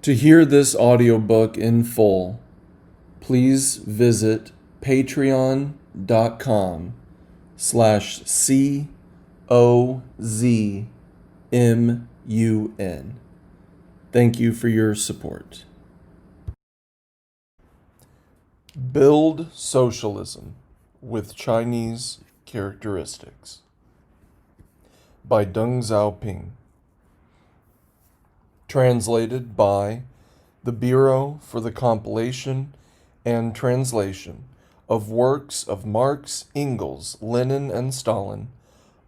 To hear this audiobook in full, please visit patreon.com/COZMUN. Thank you for your support. Build Socialism with Chinese Characteristics by Deng Xiaoping. Translated by the Bureau for the Compilation and Translation of Works of Marx, Engels, Lenin, and Stalin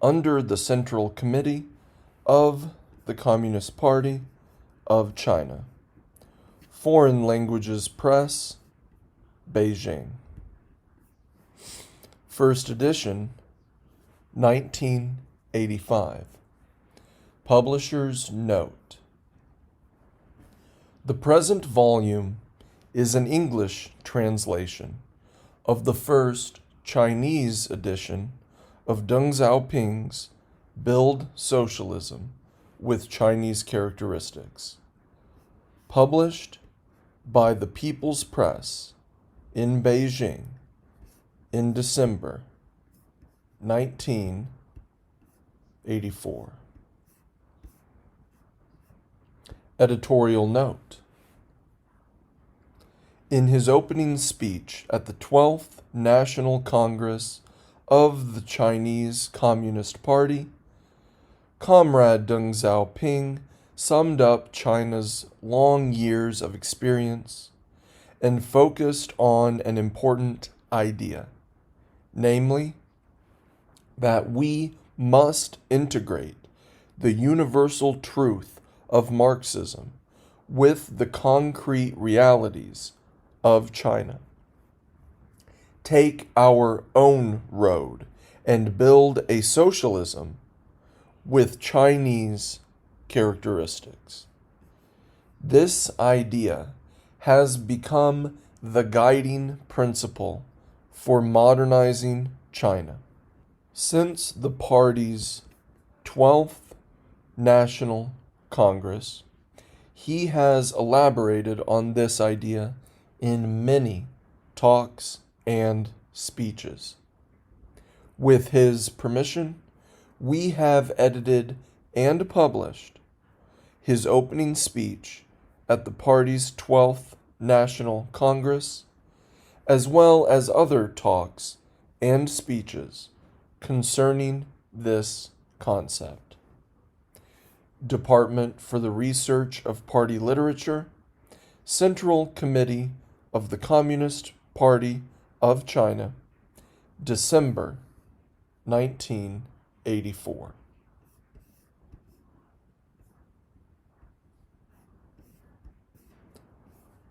under the Central Committee of the Communist Party of China. Foreign Languages Press, Beijing. First edition, 1985. Publisher's Note. The present volume is an English translation of the first Chinese edition of Deng Xiaoping's Build Socialism with Chinese Characteristics, published by the People's Press in Beijing in December 1984. Editorial Note. In his opening speech at the 12th National Congress of the Chinese Communist Party, Comrade Deng Xiaoping summed up China's long years of experience and focused on an important idea, namely, that we must integrate the universal truth of Marxism with the concrete realities of China. Take our own road and build a socialism with Chinese characteristics. This idea has become the guiding principle for modernizing China. Since the party's 12th National Congress, he has elaborated on this idea in many talks and speeches. With his permission, we have edited and published his opening speech at the party's 12th National Congress, as well as other talks and speeches concerning this concept. Department for the Research of Party Literature, Central Committee of the Communist Party of China, December 1984.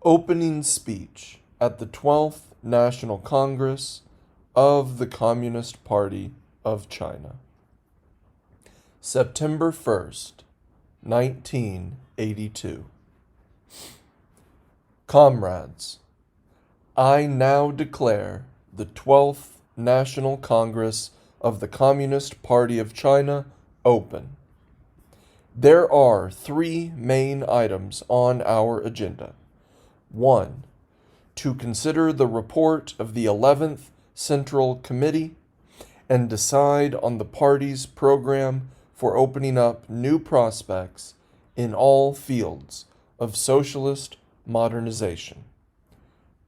Opening speech at the 12th National Congress of the Communist Party of China, September 1st, 1982. Comrades, I now declare the 12th National Congress of the Communist Party of China open. There are three main items on our agenda. 1. To consider the report of the 11th Central Committee and decide on the party's program for opening up new prospects in all fields of socialist modernization.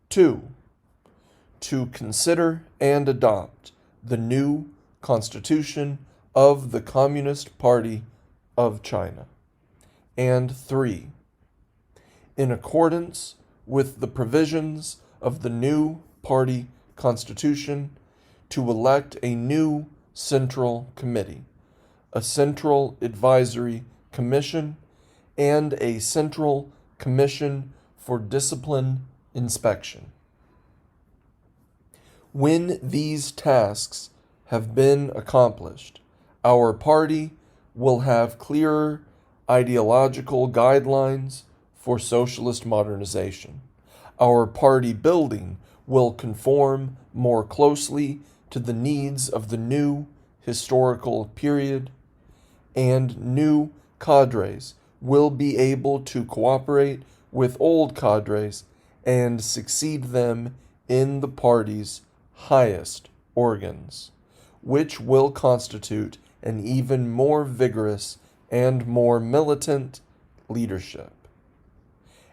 2. To consider and adopt the new Constitution of the Communist Party of China. And 3. In accordance with the provisions of the new party constitution, to elect a new Central Committee, a Central Advisory Commission, and a Central Commission for Discipline Inspection. When these tasks have been accomplished, our party will have clearer ideological guidelines for socialist modernization. Our party building will conform more closely to the needs of the new historical period, and new cadres will be able to cooperate with old cadres and succeed them in the party's highest organs, which will constitute an even more vigorous and more militant leadership.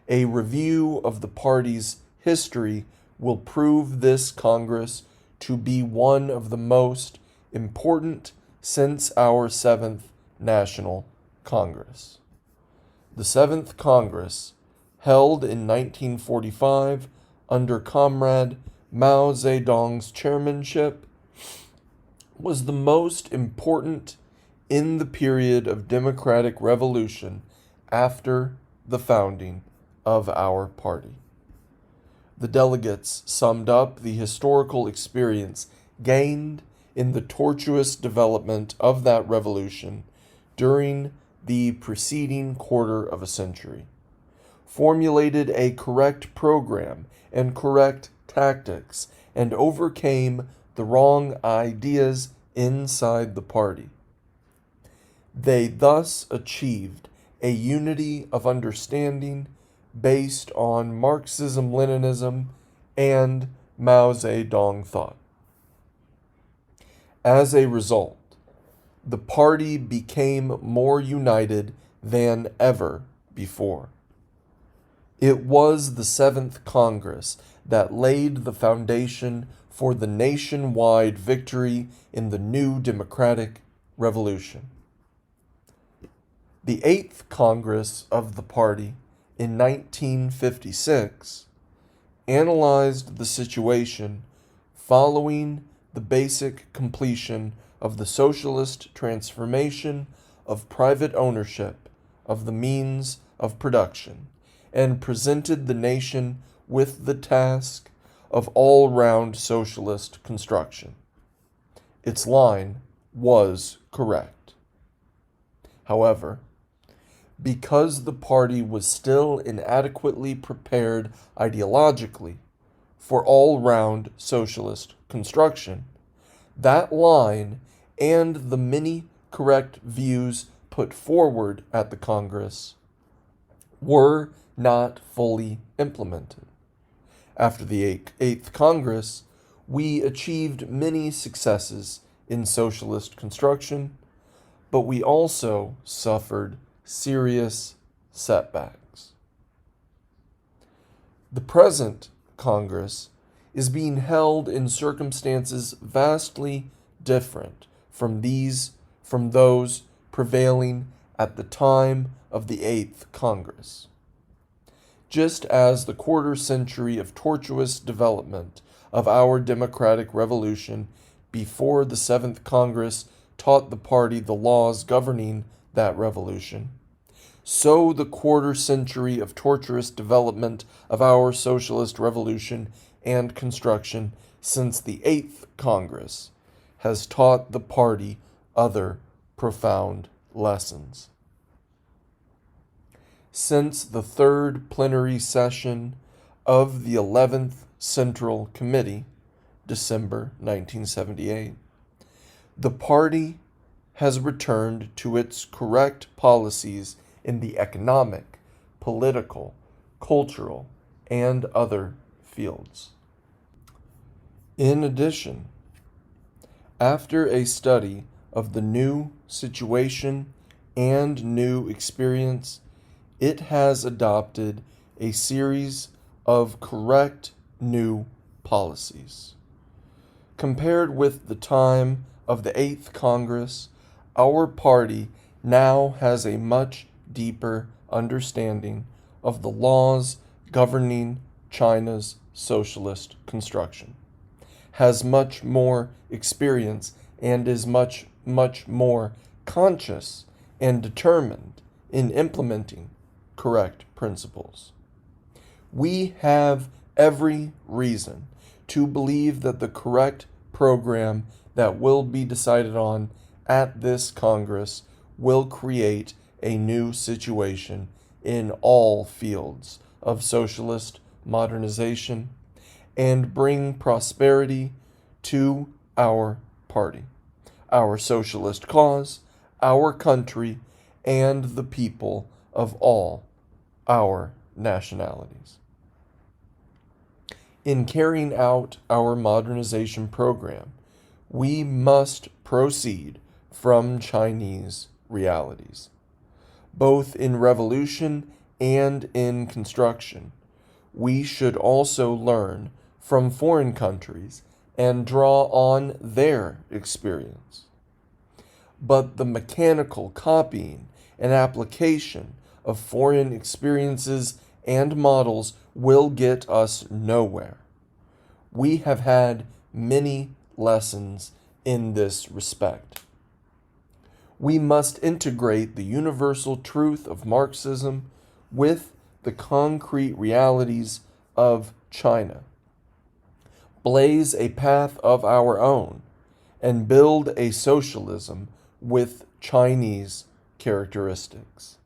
A review of the party's history will prove this Congress to be one of the most important since our Seventh National Congress. The Seventh Congress, held in 1945 under Comrade Mao Zedong's chairmanship, was the most important in the period of democratic revolution after the founding of our party. The delegates summed up the historical experience gained in the tortuous development of that revolution during the preceding quarter of a century, formulated a correct program and correct tactics, and overcame the wrong ideas inside the party. They thus achieved a unity of understanding based on Marxism-Leninism and Mao Zedong thought. As a result, the party became more united than ever before. It was the Seventh Congress that laid the foundation for the nationwide victory in the new democratic revolution. The Eighth Congress of the party in 1956 analyzed the situation following the basic completion of the socialist transformation of private ownership of the means of production, and presented the nation with the task of all-round socialist construction. Its line was correct. However, because the party was still inadequately prepared ideologically for all-round socialist construction, that line and the many correct views put forward at the Congress were not fully implemented. After the Eighth Congress, we achieved many successes in socialist construction, but we also suffered serious setbacks. The present Congress is being held in circumstances vastly different from those prevailing at the time of the Eighth Congress. Just as the quarter century of tortuous development of our democratic revolution before the Seventh Congress taught the party the laws governing that revolution, so the quarter century of tortuous development of our socialist revolution and construction since the Eighth Congress has taught the party other profound lessons. Since the third plenary session of the 11th Central Committee, December 1978, the party has returned to its correct policies in the economic, political, cultural, and other fields. In addition, after a study of the new situation and new experience, it has adopted a series of correct new policies. Compared with the time of the Eighth Congress, our party now has a much deeper understanding of the laws governing China's socialist construction, has much more experience, and is much more conscious and determined in implementing correct principles. We have every reason to believe that the correct program that will be decided on at this Congress will create a new situation in all fields of socialist modernization and bring prosperity to our party, our socialist cause, our country, and the people of all our nationalities. In carrying out our modernization program, we must proceed from Chinese realities. Both in revolution and in construction, we should also learn from foreign countries and draw on their experience. But the mechanical copying and application of foreign experiences and models will get us nowhere. We have had many lessons in this respect. We must integrate the universal truth of Marxism with the concrete realities of China, blaze a path of our own, and build a socialism with Chinese characteristics.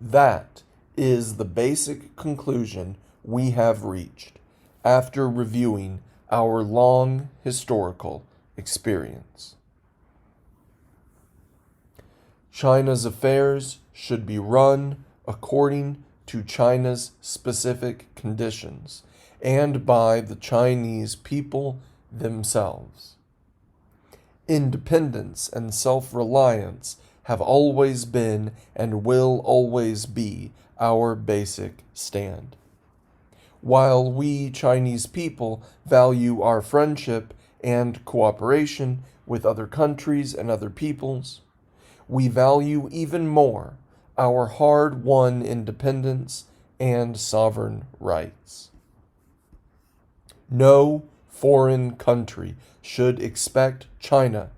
That is the basic conclusion we have reached after reviewing our long historical experience. China's affairs should be run according to China's specific conditions and by the Chinese people themselves. Independence and self-reliance have always been and will always be our basic stand. While we Chinese people value our friendship and cooperation with other countries and other peoples, we value even more our hard-won independence and sovereign rights. No foreign country should expect China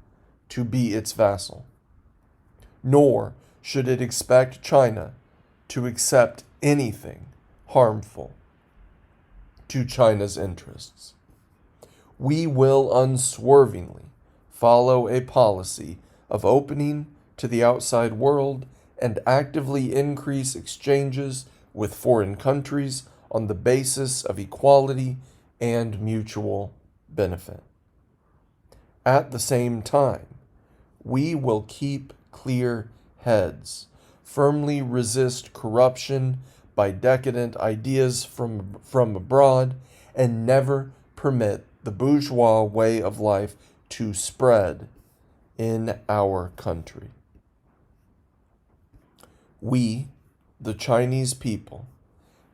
to be its vassal, nor should it expect China to accept anything harmful to China's interests. We will unswervingly follow a policy of opening to the outside world and actively increase exchanges with foreign countries on the basis of equality and mutual benefit. At the same time, we will keep clear heads, firmly resist corruption by decadent ideas from abroad, and never permit the bourgeois way of life to spread in our country. We, the Chinese people,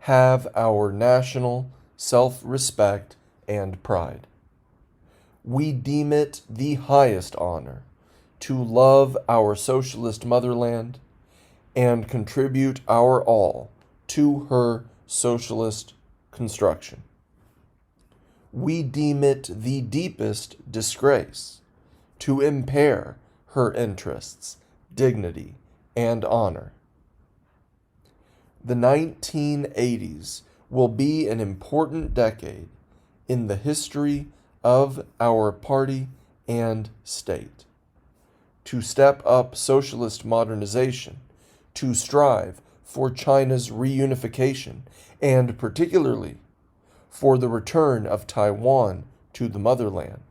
have our national self-respect and pride. We deem it the highest honor to love our socialist motherland and contribute our all to her socialist construction. We deem it the deepest disgrace to impair her interests, dignity, and honor. The 1980s will be an important decade in the history of our party and state. To step up socialist modernization, to strive for China's reunification, and particularly for the return of Taiwan to the motherland,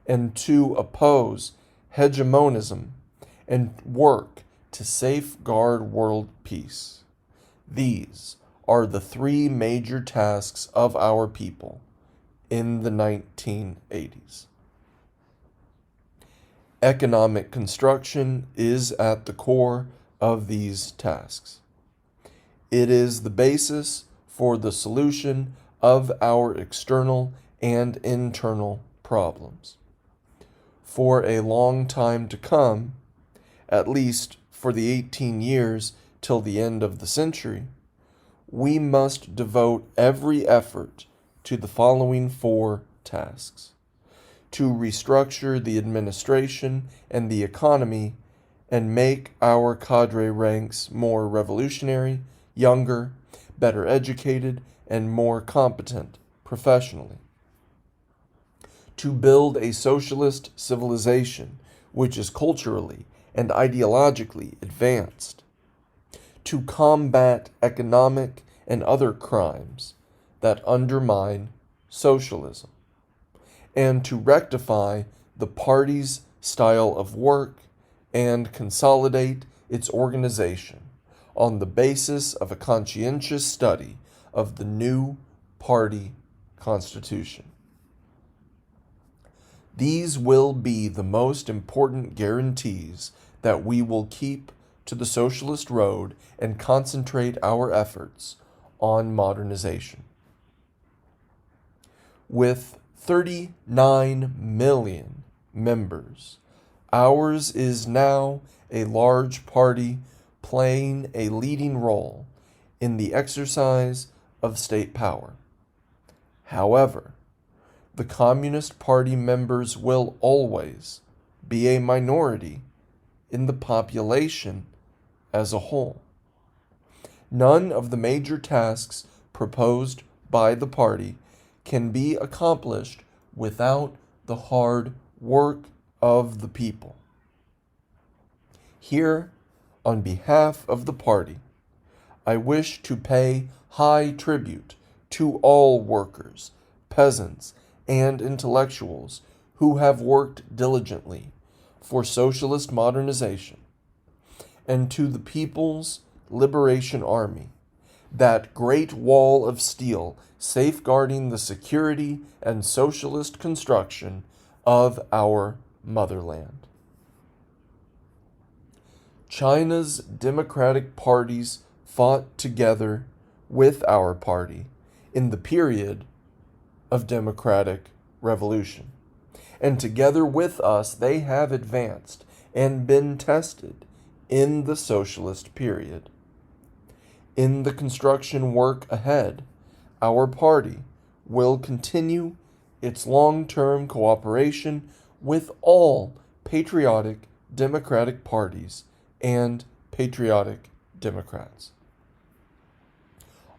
and to oppose hegemonism and work to safeguard world peace. These are the three major tasks of our people in the 1980s. Economic construction is at the core of these tasks. It is the basis for the solution of our external and internal problems. For a long time to come, at least for the 18 years till the end of the century, we must devote every effort to the following four tasks: to restructure the administration and the economy and make our cadre ranks more revolutionary, younger, better educated, and more competent professionally; to build a socialist civilization which is culturally and ideologically advanced; to combat economic and other crimes that undermine socialism; and to rectify the party's style of work and consolidate its organization on the basis of a conscientious study of the new party constitution. These will be the most important guarantees that we will keep to the socialist road and concentrate our efforts on modernization. With 39 million members, ours is now a large party playing a leading role in the exercise of state power. However, the Communist Party members will always be a minority in the population as a whole. None of the major tasks proposed by the party can be accomplished without the hard work of the people. Here, on behalf of the party, I wish to pay high tribute to all workers, peasants, and intellectuals who have worked diligently for socialist modernization, and to the People's Liberation Army, that great wall of steel safeguarding the security and socialist construction of our motherland. China's democratic parties fought together with our party in the period of democratic revolution, and together with us they have advanced and been tested in the socialist period. In the construction work ahead, our party will continue its long-term cooperation with all patriotic democratic parties and patriotic Democrats.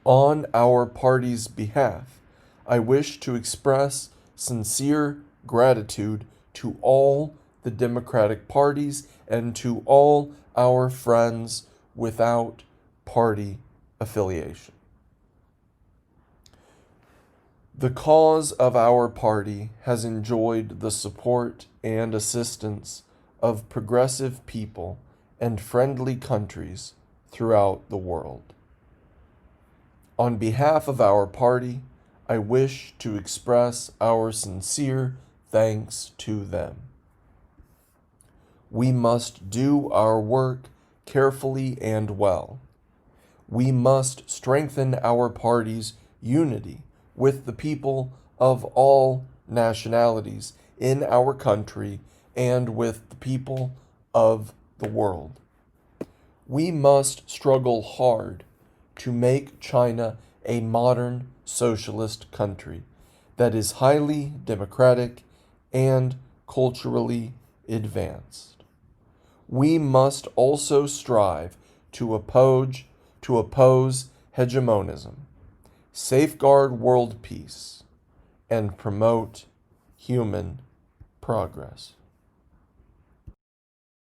On our party's behalf, I wish to express sincere gratitude to all the democratic parties and to all our friends without party affiliation. The cause of our party has enjoyed the support and assistance of progressive people and friendly countries throughout the world. On behalf of our party, I wish to express our sincere thanks to them. We must do our work carefully and well. We must strengthen our party's unity with the people of all nationalities in our country and with the people of the world. We must struggle hard to make China a modern socialist country that is highly democratic and culturally advanced. We must also strive to oppose hegemonism, safeguard world peace, and promote human progress.